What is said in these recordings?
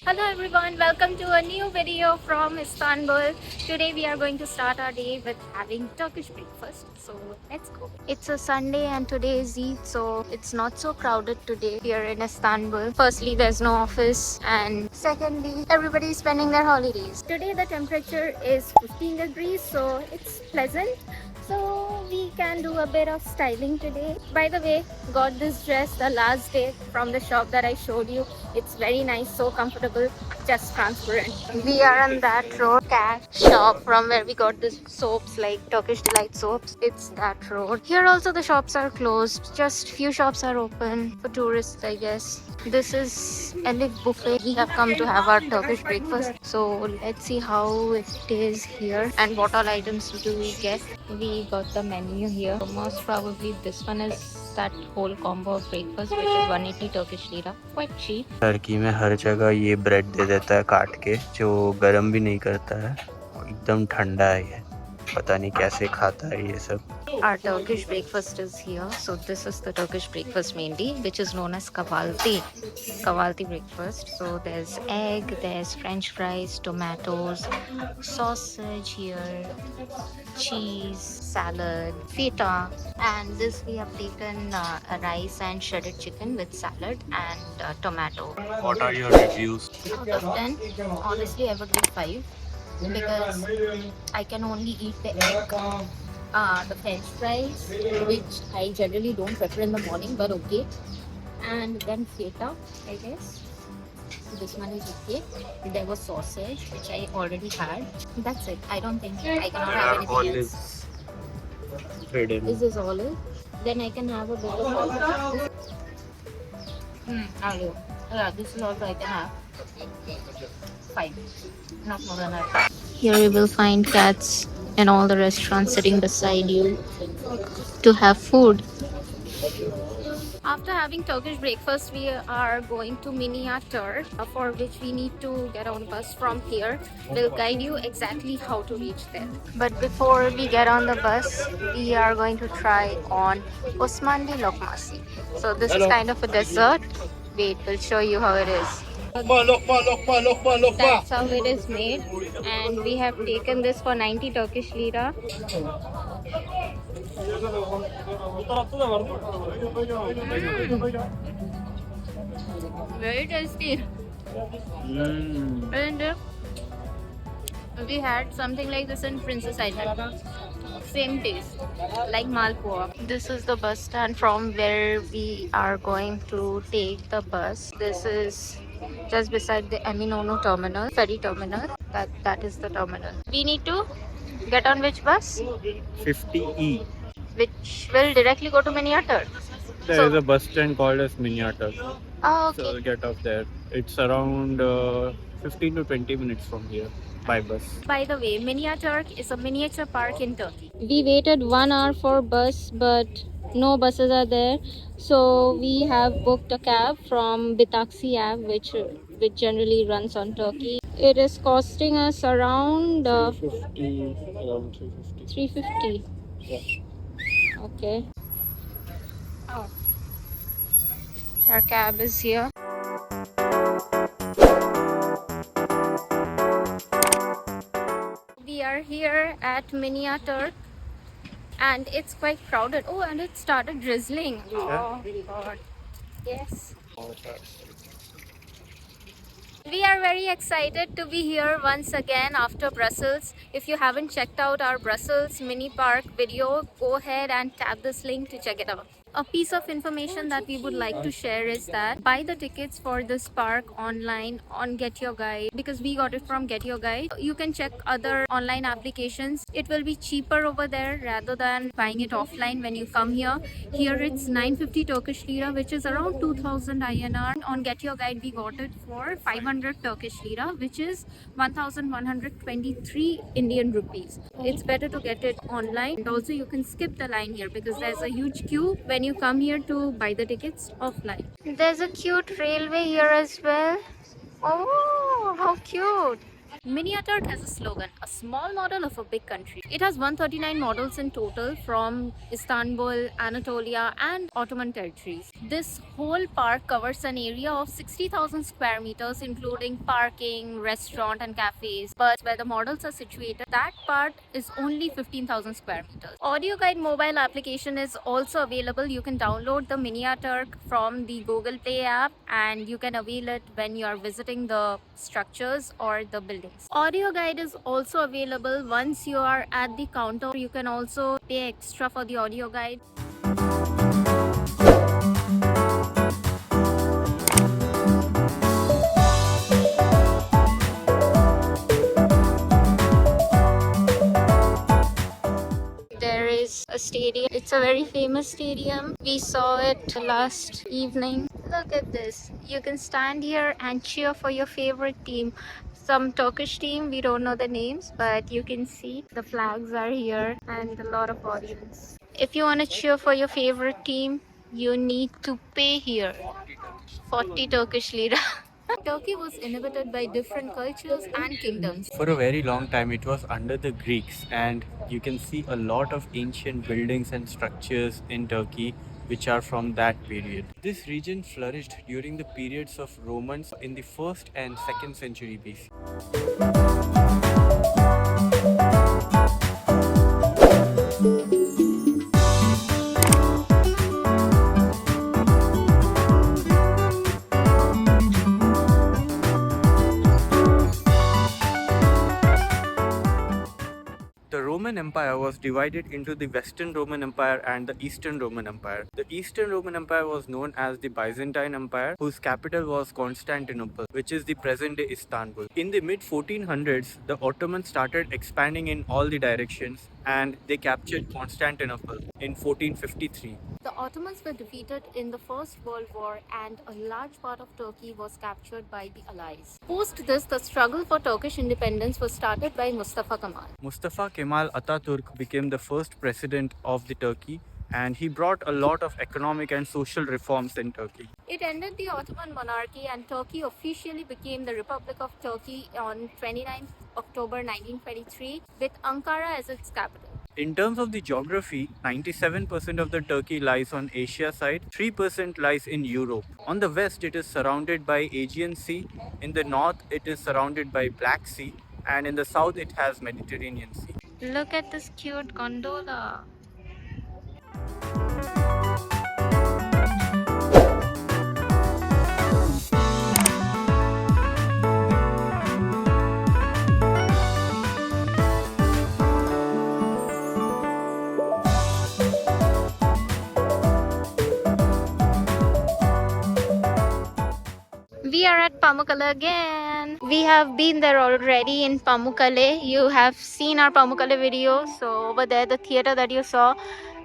Hello everyone, welcome to a new video from Istanbul. Today we are going to start our day with having Turkish breakfast. So let's go. It's a Sunday and today is Eid, so it's not so crowded today here in Istanbul. Firstly, there's no office, and secondly, everybody is spending their holidays. Today the temperature is 15 degrees, so it's pleasant. So we can do a bit of styling today. By the way, got this dress the last day from the shop that I showed you. It's very nice, so comfortable, just transparent. We are on that road, cat shop from where we got the soaps like Turkish Delight soaps. It's that road. Here also the shops are closed. Just few shops are open for tourists, I guess. This is Elif Buffet. We have come to have our Turkish breakfast. So let's see how it is here and what all items do we get. We got the menu here. So most probably this one is that whole combo of breakfast, which is 180 Turkish lira. Quite cheap. Turkey में हर जगह ये bread दे देता है काट के, जो गर्म भी नहीं करता है और एकदम ठंडा है। ये पता नहीं कैसे खाता है ये सब। Our Turkish breakfast is here. So this is the Turkish breakfast mainly, which is known as Kahvalti. Kahvalti breakfast. So there's egg, there's French fries, tomatoes, sausage here, cheese, salad, feta, and this we have taken a rice and shredded chicken with salad and tomato. What are your reviews? Out of 10, honestly I would give 5 because I can only eat the egg, the French fries, which I generally don't prefer in the morning, but okay, and then feta, I guess. This one is okay. There was sausage, which I already had. That's it. I don't think I cannot have anything else. This is olive. Then I can have a bit of olive. Olive. Yeah, this is also I can have. 5. Not more than that. Here you will find cats in all the restaurants sitting beside you to have food. After having Turkish breakfast, we are going to Miniaturk, for which we need to get on bus from here. We'll guide you exactly how to reach there. But before we get on the bus, we are going to try on Osmanli Lokma. So this is kind of a dessert. Wait, we'll show you how it is. That's how it is made, and we have taken this for 90 Turkish lira. Very tasty. And we had something like this in Princess Island. Same taste, like malpua. This is the bus stand from where we are going to take the bus. This is just beside the Aminono terminal, ferry terminal. That is the terminal. We need to get on which bus? 50E. Which will directly go to Miniaturk. There is a bus stand called as Miniaturk. Oh, okay. So get off there. It's around 15 to 20 minutes from here by bus. By the way, Miniaturk is a miniature park in Turkey. We waited 1 hour for bus, but no buses are there. So we have booked a cab from Bitaxi app, which generally runs on Turkey. It is costing us around 350, around 350. 350. Yeah. Okay. Oh. Our cab is here. We are here at Miniaturk and it's quite crowded. Oh, and it started drizzling. Oh God. Yes. We are very excited to be here once again after Brussels. If you haven't checked out our Brussels mini park video, go ahead and tap this link to check it out. A piece of information that we would like to share is that buy the tickets for this park online on Get Your Guide, because we got it from Get Your Guide. You can check other online applications. It will be cheaper over there rather than buying it offline when you come here. Here it's 950 Turkish lira, which is around 2000 INR. On Get Your Guide we got it for 500 Turkish lira, which is 1123 Indian rupees. It's better to get it online, and also you can skip the line here because there's a huge queue when you come here to buy the tickets offline. There's a cute railway here as well. Oh, how cute. Miniaturk has a slogan, a small model of a big country. It has 139 models in total from Istanbul, Anatolia, and Ottoman territories. This whole park covers an area of 60,000 square meters, including parking, restaurant, and cafes. But where the models are situated, that part is only 15,000 square meters. Audio Guide mobile application is also available. You can download the Miniaturk from the Google Play app and you can avail it when you are visiting the structures or the buildings. Audio Guide is also available once you are at the counter. You can also pay extra for the Audio Guide. There is a stadium. It's a very famous stadium. We saw it last evening. Look at this. You can stand here and cheer for your favorite team. Some Turkish team, we don't know the names, but you can see the flags are here and a lot of audience. If you want to cheer for your favorite team, you need to pay here 40 Turkish lira. Turkey was inhabited by different cultures and kingdoms. For a very long time, it was under the Greeks, and you can see a lot of ancient buildings and structures in Turkey which are from that period. This region flourished during the periods of Romans in the 1st and 2nd century BC. The Roman Empire was divided into the Western Roman Empire and the Eastern Roman Empire. The Eastern Roman Empire was known as the Byzantine Empire, whose capital was Constantinople, which is the present-day Istanbul. In the mid-1400s, the Ottomans started expanding in all the directions and they captured Constantinople in 1453. The Ottomans were defeated in the First World War and a large part of Turkey was captured by the Allies. Post this, the struggle for Turkish independence was started by Mustafa Kemal. Mustafa Kemal Atatürk became the first president of the Turkey, and he brought a lot of economic and social reforms in Turkey. It ended the Ottoman monarchy and Turkey officially became the Republic of Turkey on 29 October 1923 with Ankara as its capital. In terms of the geography, 97% of the Turkey lies on Asia side, 3% lies in Europe. On the west, it is surrounded by Aegean Sea. In the north, it is surrounded by Black Sea. And in the south, it has Mediterranean Sea. Look at this cute gondola. We are at Pamukkale again. We have been there already in Pamukkale. You have seen our Pamukkale video. So over there, the theater that you saw,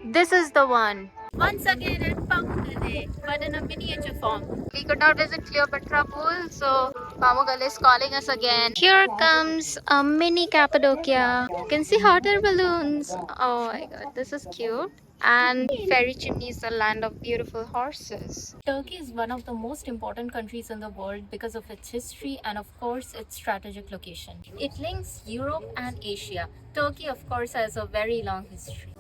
this is the one. Once again at Pamukkale, but in a miniature form. We could not visit Cleopatra Pool, so Pamukkale is calling us again. Here comes a mini Cappadocia. You can see hot air balloons. Oh my god, this is cute. And Fairy Chimney is the land of beautiful horses. Turkey is one of the most important countries in the world because of its history and of course its strategic location. It links Europe and Asia. Turkey of course has a very long history.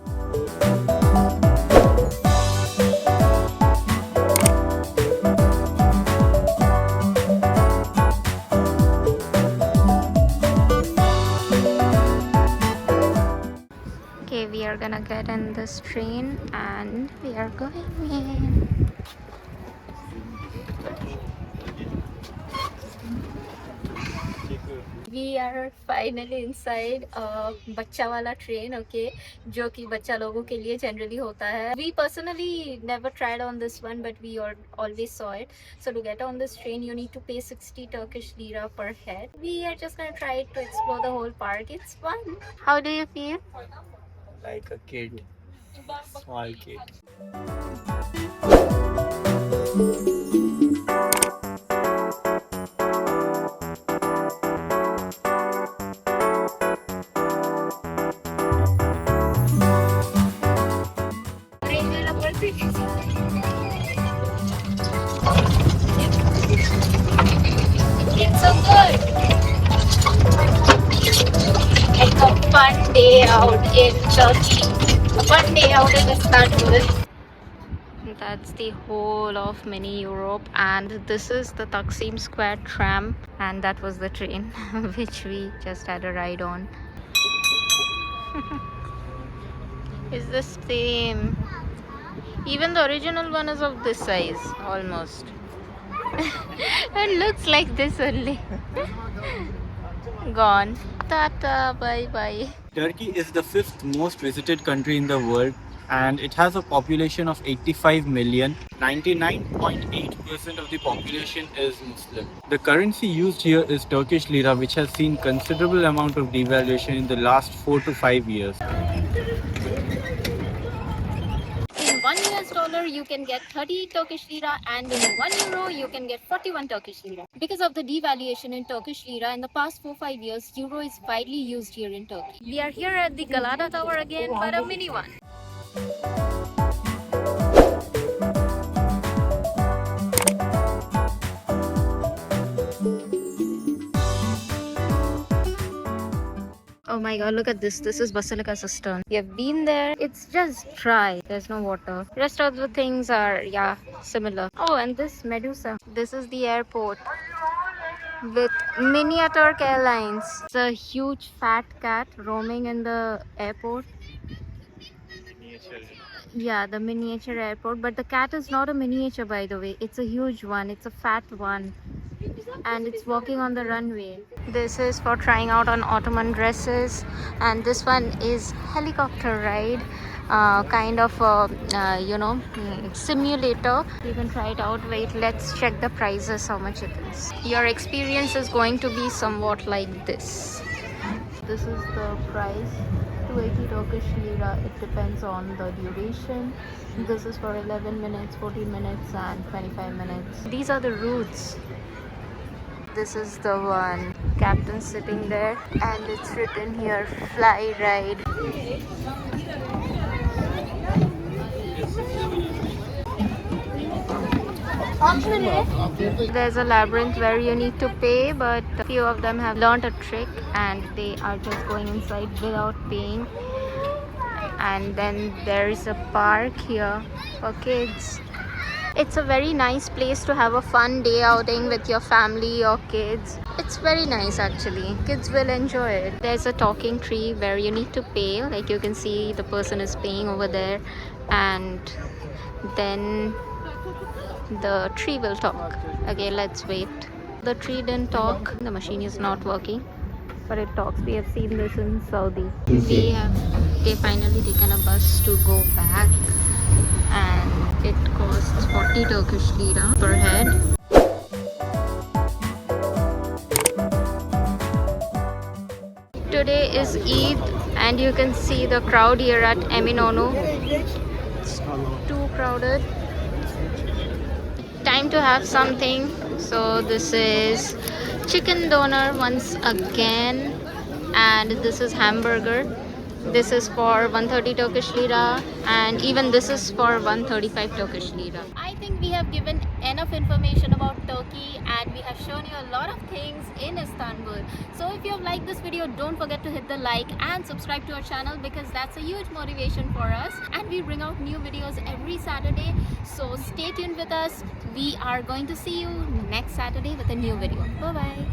Okay, we are gonna get in this train and we are going in. We are finally inside a बच्चा वाला train, okay, जो कि बच्चा लोगों के लिए generally होता है. We personally never tried on this one, but we always saw it. So to get on this train, you need to pay 60 Turkish lira per head. We are just gonna try to explore the whole park. It's fun. How do you feel? Like a kid, small kid. It's so good. fun day out in Turkey, a fun day out in Istanbul. That's the whole of mini Europe, and this is the Taksim Square tram, and that was the train which we just had a ride on. It's the same. Even the original one is of this size, almost. It looks like this only. Gone. Tata, bye bye. Turkey is the fifth most visited country in the world and it has a population of 85 million. 99.8% of the population is Muslim. The currency used here is Turkish lira, which has seen considerable amount of devaluation in the last 4 to 5 years. In $1 you can get 30 Turkish lira, and in €1 you can get 41 Turkish lira. Because of the devaluation in Turkish lira in the past 4-5 years, euro is widely used here in Turkey. We are here at the Galata Tower again, but a mini one. Oh my god, look at this. This is Basilica Cistern. We have been there. It's just dry. There's no water. Rest of the things are, yeah, similar. Oh, and this Medusa. This is the airport with Miniaturk Airlines. It's a huge fat cat roaming in the airport. Yeah, the miniature airport. But the cat is not a miniature, by the way. It's a huge one. It's a fat one. And it's walking on the runway. This is for trying out on Ottoman dresses, and this one is helicopter ride, kind of a simulator. You can try it out. Wait, let's check the prices, how much it is. Your experience is going to be somewhat like this. This is the price, 280 Turkish lira. It depends on the duration. This is for 11 minutes, 14 minutes and 25 minutes. These are the routes. This is the one. Captain sitting there, and it's written here, fly ride. There's a labyrinth where you need to pay, but a few of them have learned a trick and they are just going inside without paying. And then there's a park here for kids. It's a very nice place to have a fun day outing with your family or kids. It's very nice actually. Kids will enjoy it. There's a talking tree where you need to pay. Like you can see the person is paying over there, and then the tree will talk. Okay, let's wait. The tree didn't talk. The machine is not working, but it talks. We have seen this in Saudi. They finally taken a bus to go back, and it costs 40 Turkish lira per head. Today is Eid, and you can see the crowd here at Eminonu. It's too crowded. Time to have something. So this is chicken doner once again, and this is hamburger. This is for 130 Turkish lira, and even this is for 135 Turkish lira. I think we have given enough information about Turkey, and we have shown you a lot of things in Istanbul. So if you have liked this video, don't forget to hit the like and subscribe to our channel, because that's a huge motivation for us, and we bring out new videos every Saturday. So stay tuned with us. We are going to see you next Saturday with a new video. Bye bye.